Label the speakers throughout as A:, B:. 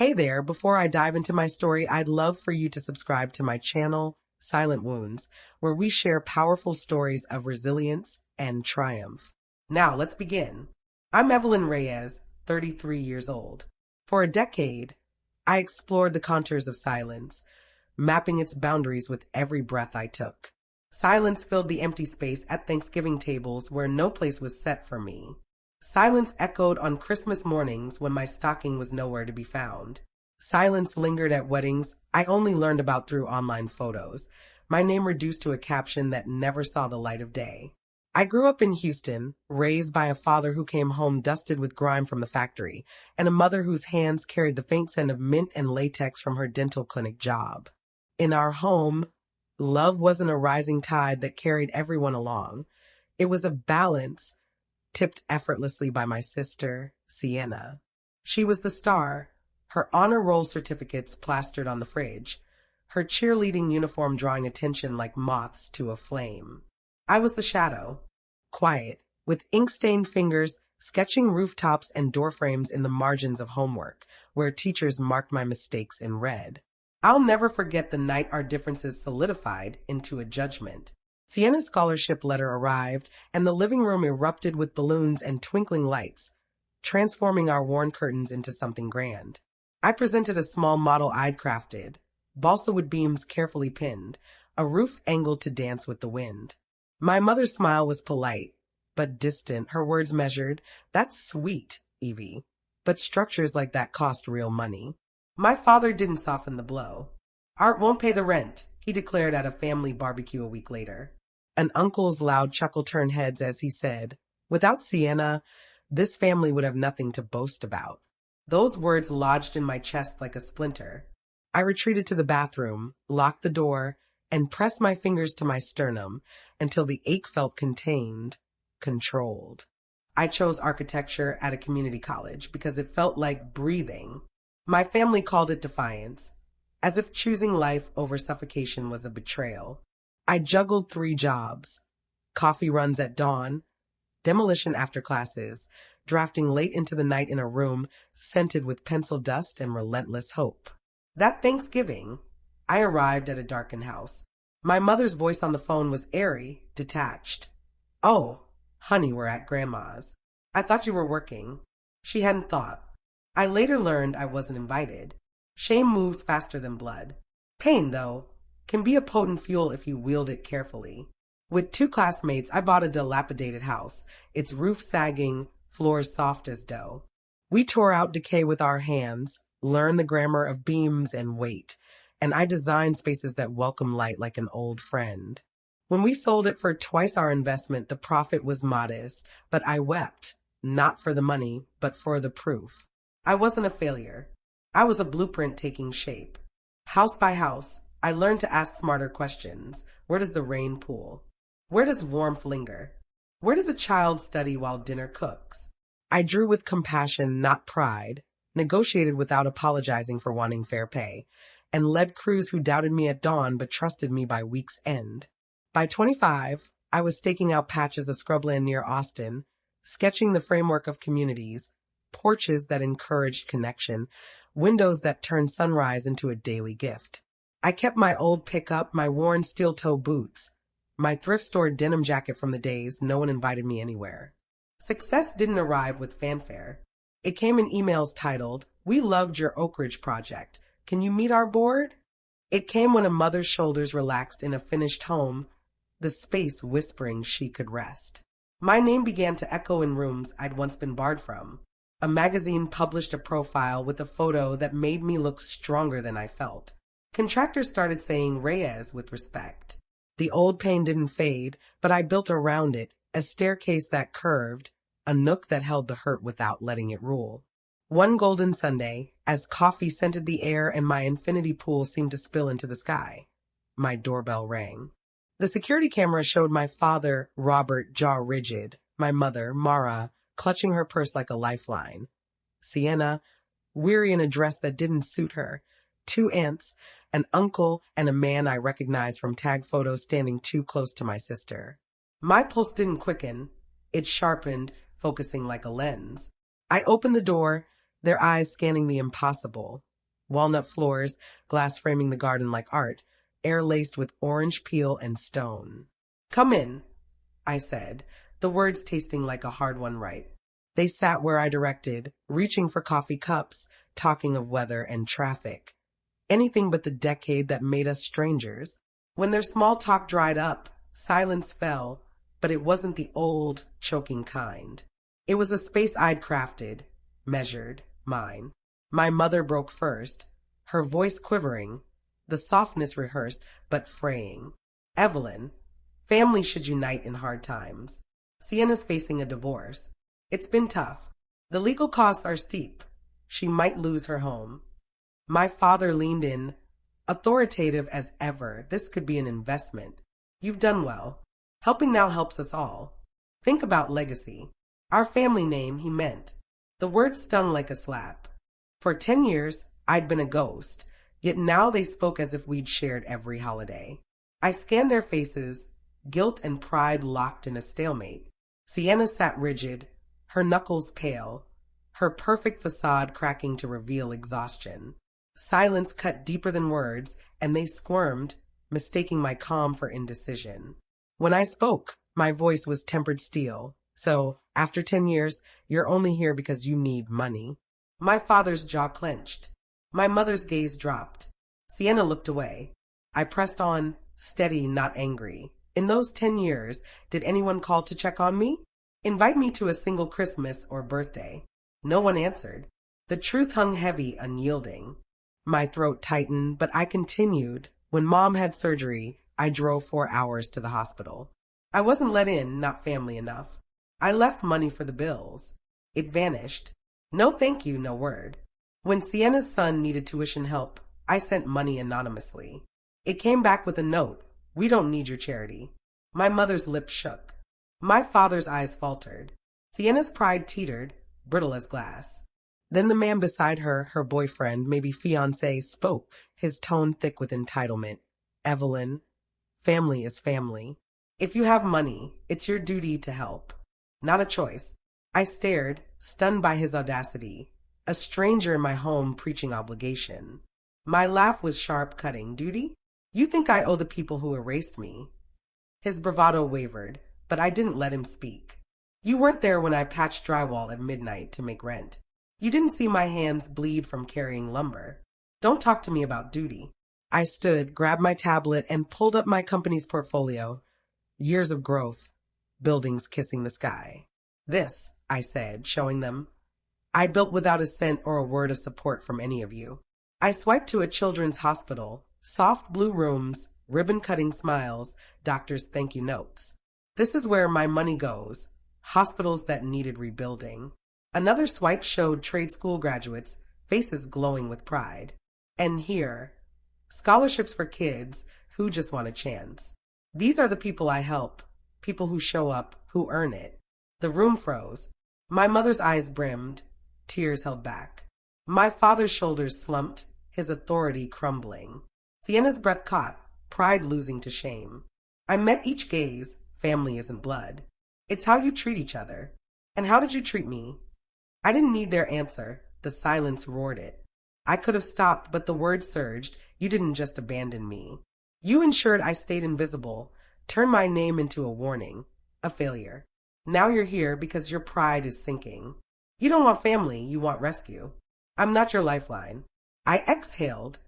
A: Hey there, before I dive into my story, I'd love for you to subscribe to my channel, Silent Wounds, where we share powerful stories of resilience and triumph. Now, let's begin. I'm Evelyn Reyes, 33 years old. For a decade, I explored the contours of silence, mapping its boundaries with every breath I took. Silence filled the empty space at Thanksgiving tables where no place was set for me. Silence echoed on Christmas mornings when my stocking was nowhere to be found. Silence lingered at weddings I only learned about through online photos, my name reduced to a caption that never saw the light of day. I grew up in Houston, raised by a father who came home dusted with grime from the factory, and a mother whose hands carried the faint scent of mint and latex from her dental clinic job. In our home, love wasn't a rising tide that carried everyone along. It was a balance tipped effortlessly by my sister, Sienna. She was the star, her honor roll certificates plastered on the fridge, her cheerleading uniform drawing attention like moths to a flame. I was the shadow, quiet, with ink-stained fingers, sketching rooftops and doorframes in the margins of homework, where teachers marked my mistakes in red. I'll never forget the night our differences solidified into a judgment. Sienna's scholarship letter arrived, and the living room erupted with balloons and twinkling lights, transforming our worn curtains into something grand. I presented a small model I'd crafted, balsa wood beams carefully pinned, a roof angled to dance with the wind. My mother's smile was polite, but distant, her words measured. "That's sweet, Evie, but structures like that cost real money." My father didn't soften the blow. "Art won't pay the rent," he declared at a family barbecue a week later. An uncle's loud chuckle turned heads as he said, "Without Sienna, this family would have nothing to boast about." Those words lodged in my chest like a splinter. I retreated to the bathroom, locked the door, and pressed my fingers to my sternum until the ache felt contained, controlled. I chose architecture at a community college because it felt like breathing. My family called it defiance, as if choosing life over suffocation was a betrayal. I juggled 3 jobs: coffee runs at dawn, demolition after classes, drafting late into the night in a room scented with pencil dust and relentless hope. That Thanksgiving, I arrived at a darkened house. My mother's voice on the phone was airy, detached. "Oh, honey, we're at Grandma's. I thought you were working." She hadn't thought. I later learned I wasn't invited. Shame moves faster than blood. Pain, though, can be a potent fuel if you wield it carefully. With 2 classmates, I bought a dilapidated house, its roof sagging, floors soft as dough. We tore out decay with our hands, learned the grammar of beams and weight, and I designed spaces that welcome light like an old friend. When we sold it for twice our investment, the profit was modest, but I wept, not for the money, but for the proof. I wasn't a failure. I was a blueprint taking shape. House by house, I learned to ask smarter questions. Where does the rain pool? Where does warmth linger? Where does a child study while dinner cooks? I drew with compassion, not pride, negotiated without apologizing for wanting fair pay, and led crews who doubted me at dawn but trusted me by week's end. By 25, I was staking out patches of scrubland near Austin, sketching the framework of communities, porches that encouraged connection, windows that turned sunrise into a daily gift. I kept my old pickup, my worn steel-toe boots, my thrift store denim jacket from the days no one invited me anywhere. Success didn't arrive with fanfare. It came in emails titled, "We loved your Oak Ridge project. Can you meet our board?" It came when a mother's shoulders relaxed in a finished home, the space whispering she could rest. My name began to echo in rooms I'd once been barred from. A magazine published a profile with a photo that made me look stronger than I felt. Contractors started saying Reyes with respect. The old pain didn't fade, but I built around it, a staircase that curved, a nook that held the hurt without letting it rule. One golden Sunday, as coffee scented the air and my infinity pool seemed to spill into the sky, my doorbell rang. The security camera showed my father, Robert, jaw rigid, my mother, Mara, clutching her purse like a lifeline. Sienna, weary in a dress that didn't suit her. 2 aunts, an uncle, and a man I recognized from tag photos standing too close to my sister. My pulse didn't quicken. It sharpened, focusing like a lens. I opened the door, their eyes scanning the impossible. Walnut floors, glass framing the garden like art, air laced with orange peel and stone. "Come in," I said, the words tasting like a hard-won right. They sat where I directed, reaching for coffee cups, talking of weather and traffic. Anything but the decade that made us strangers. When their small talk dried up, silence fell, but it wasn't the old, choking kind. It was a space I'd crafted, measured, mine. My mother broke first, her voice quivering, the softness rehearsed, but fraying. "Evelyn, family should unite in hard times. Sienna's facing a divorce. It's been tough. The legal costs are steep. She might lose her home." My father leaned in, authoritative as ever. "This could be an investment. You've done well. Helping now helps us all. Think about legacy." Our family name, he meant. The word stung like a slap. For 10 years, I'd been a ghost, yet now they spoke as if we'd shared every holiday. I scanned their faces, guilt and pride locked in a stalemate. Sienna sat rigid, her knuckles pale, her perfect facade cracking to reveal exhaustion. Silence cut deeper than words, and they squirmed, mistaking my calm for indecision. When I spoke, my voice was tempered steel. "So, after 10 years, you're only here because you need money." My father's jaw clenched. My mother's gaze dropped. Sienna looked away. I pressed on, steady, not angry. "In those 10 years, did anyone call to check on me? Invite me to a single Christmas or birthday?" No one answered. The truth hung heavy, unyielding. My throat tightened, but I continued. "When Mom had surgery, I drove 4 hours to the hospital. I wasn't let in, not family enough. I left money for the bills. It vanished. No thank you, no word. When Sienna's son needed tuition help, I sent money anonymously. It came back with a note, 'We don't need your charity.' My mother's lip shook. My father's eyes faltered. Sienna's pride teetered, brittle as glass. Then the man beside her, her boyfriend, maybe fiancé, spoke, his tone thick with entitlement. "Evelyn, family is family. If you have money, it's your duty to help. Not a choice." I stared, stunned by his audacity. A stranger in my home preaching obligation. My laugh was sharp, cutting. "Duty? You think I owe the people who erased me?" His bravado wavered, but I didn't let him speak. "You weren't there when I patched drywall at midnight to make rent. You didn't see my hands bleed from carrying lumber. Don't talk to me about duty." I stood, grabbed my tablet, and pulled up my company's portfolio. Years of growth, buildings kissing the sky. "This," I said, showing them. "I built without a cent or a word of support from any of you." I swiped to a children's hospital, soft blue rooms, ribbon-cutting smiles, doctors' thank you notes. This is where my money goes, hospitals that needed rebuilding. Another swipe showed trade school graduates, faces glowing with pride. And here, scholarships for kids who just want a chance. These are the people I help, people who show up, who earn it. The room froze. My mother's eyes brimmed, tears held back. My father's shoulders slumped, his authority crumbling. Sienna's breath caught, pride losing to shame. I met each gaze. Family isn't blood. It's how you treat each other. And how did you treat me? I didn't need their answer. The silence roared it. I could have stopped, but the words surged. You didn't just abandon me. You ensured I stayed invisible, turned my name into a warning, a failure. Now you're here because your pride is sinking. You don't want family, you want rescue. I'm not your lifeline. I exhaled,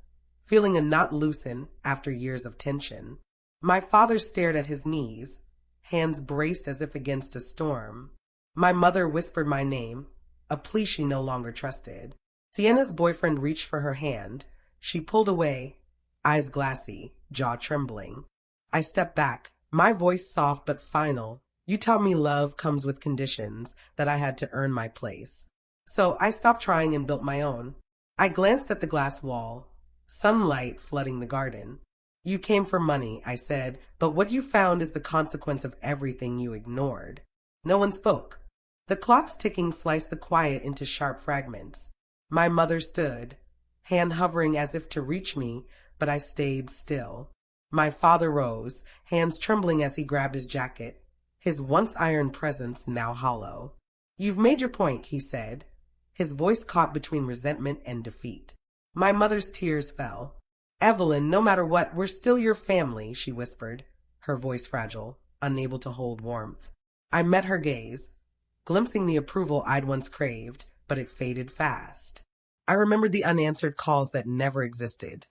A: feeling a knot loosen after years of tension. My father stared at his knees, hands braced as if against a storm. My mother whispered my name, a plea she no longer trusted. Sienna's boyfriend reached for her hand. She pulled away, eyes glassy, jaw trembling. I stepped back, my voice soft but final. You taught me love comes with conditions, that I had to earn my place. So I stopped trying and built my own. I glanced at the glass wall, sunlight flooding the garden. You came for money, I said, but what you found is the consequence of everything you ignored. No one spoke. The clock's ticking sliced the quiet into sharp fragments. My mother stood, hand hovering as if to reach me, but I stayed still. My father rose, hands trembling as he grabbed his jacket, his once iron presence now hollow. You've made your point, he said, his voice caught between resentment and defeat. My mother's tears fell. Evelyn, no matter what, we're still your family, she whispered, her voice fragile, unable to hold warmth. I met her gaze, glimpsing the approval I'd once craved, but it faded fast. I remembered the unanswered calls that never existed,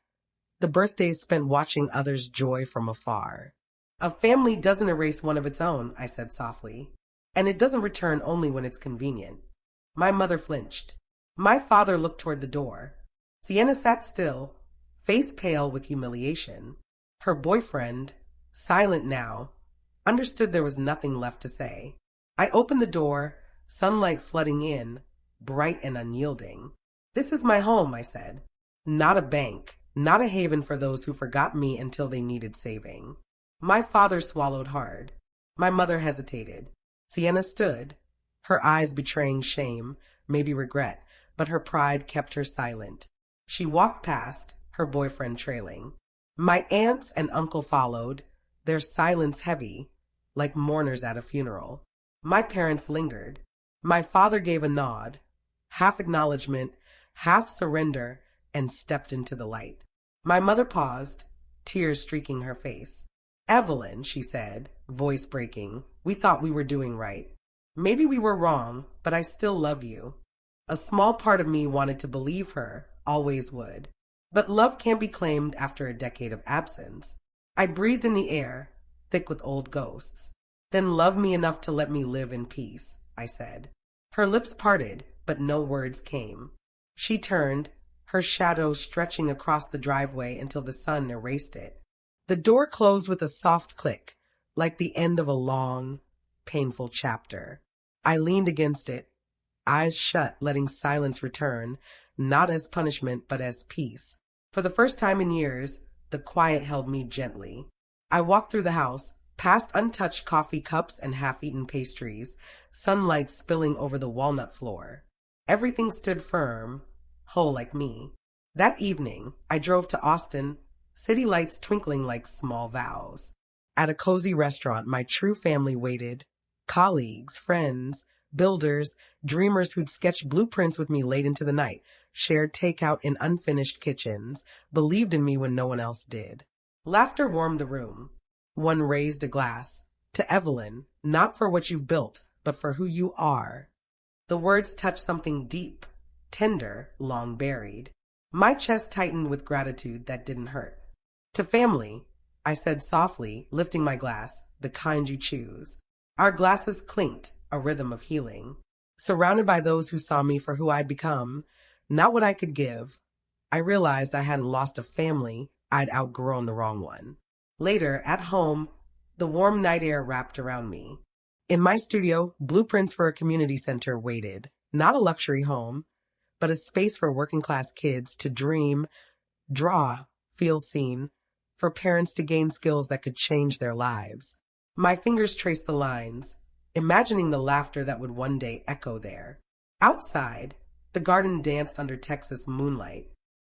A: the birthdays spent watching others' joy from afar. A family doesn't erase one of its own, I said softly, and it doesn't return only when it's convenient. My mother flinched. My father looked toward the door. Sienna sat still, face pale with humiliation. Her boyfriend, silent now, understood there was nothing left to say. I opened the door, sunlight flooding in, bright and unyielding. This is my home, I said. Not a bank, not a haven for those who forgot me until they needed saving. My father swallowed hard. My mother hesitated. Sienna stood, her eyes betraying shame, maybe regret, but her pride kept her silent. She walked past, her boyfriend trailing. My aunts and uncle followed, their silence heavy, like mourners at a funeral. My parents lingered. My father gave a nod, half acknowledgement, half surrender, and stepped into the light. My mother paused, tears streaking her face. Evelyn, she said, voice breaking, we thought we were doing right. Maybe we were wrong, but I still love you. A small part of me wanted to believe her, always would. But love can't be claimed after a decade of absence. I breathed in the air, thick with old ghosts. Then love me enough to let me live in peace, I said. Her lips parted, but no words came. She turned, her shadow stretching across the driveway until the sun erased it. The door closed with a soft click, like the end of a long, painful chapter. I leaned against it, eyes shut, letting silence return, not as punishment but as peace. For the first time in years, the quiet held me gently. I walked through the house, past untouched coffee cups and half-eaten pastries, sunlight spilling over the walnut floor. Everything stood firm, whole like me. That evening, I drove to Austin, city lights twinkling like small vows. At a cozy restaurant, my true family waited. Colleagues, friends, builders, dreamers who'd sketched blueprints with me late into the night, shared takeout in unfinished kitchens, believed in me when no one else did. Laughter warmed the room. One raised a glass. To Evelyn, not for what you've built, but for who you are. The words touched something deep, tender, long buried. My chest tightened with gratitude that didn't hurt. To family, I said softly, lifting my glass, the kind you choose. Our glasses clinked, a rhythm of healing. Surrounded by those who saw me for who I'd become, not what I could give, I realized I hadn't lost a family, I'd outgrown the wrong one. Later, at home, the warm night air wrapped around me. In my studio, blueprints for a community center waited. Not a luxury home, but a space for working-class kids to dream, draw, feel seen, for parents to gain skills that could change their lives. My fingers traced the lines, imagining the laughter that would one day echo there. Outside, the garden danced under Texas moonlight.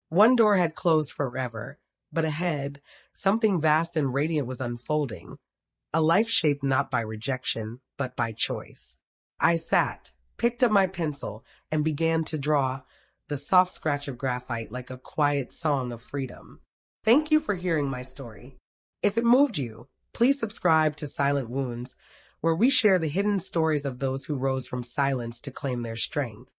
A: One door had closed forever, but ahead, something vast and radiant was unfolding, a life shaped not by rejection, but by choice. I sat, picked up my pencil, and began to draw, the soft scratch of graphite like a quiet song of freedom. Thank you for hearing my story. If it moved you, please subscribe to Silent Wounds, where we share the hidden stories of those who rose from silence to claim their strength.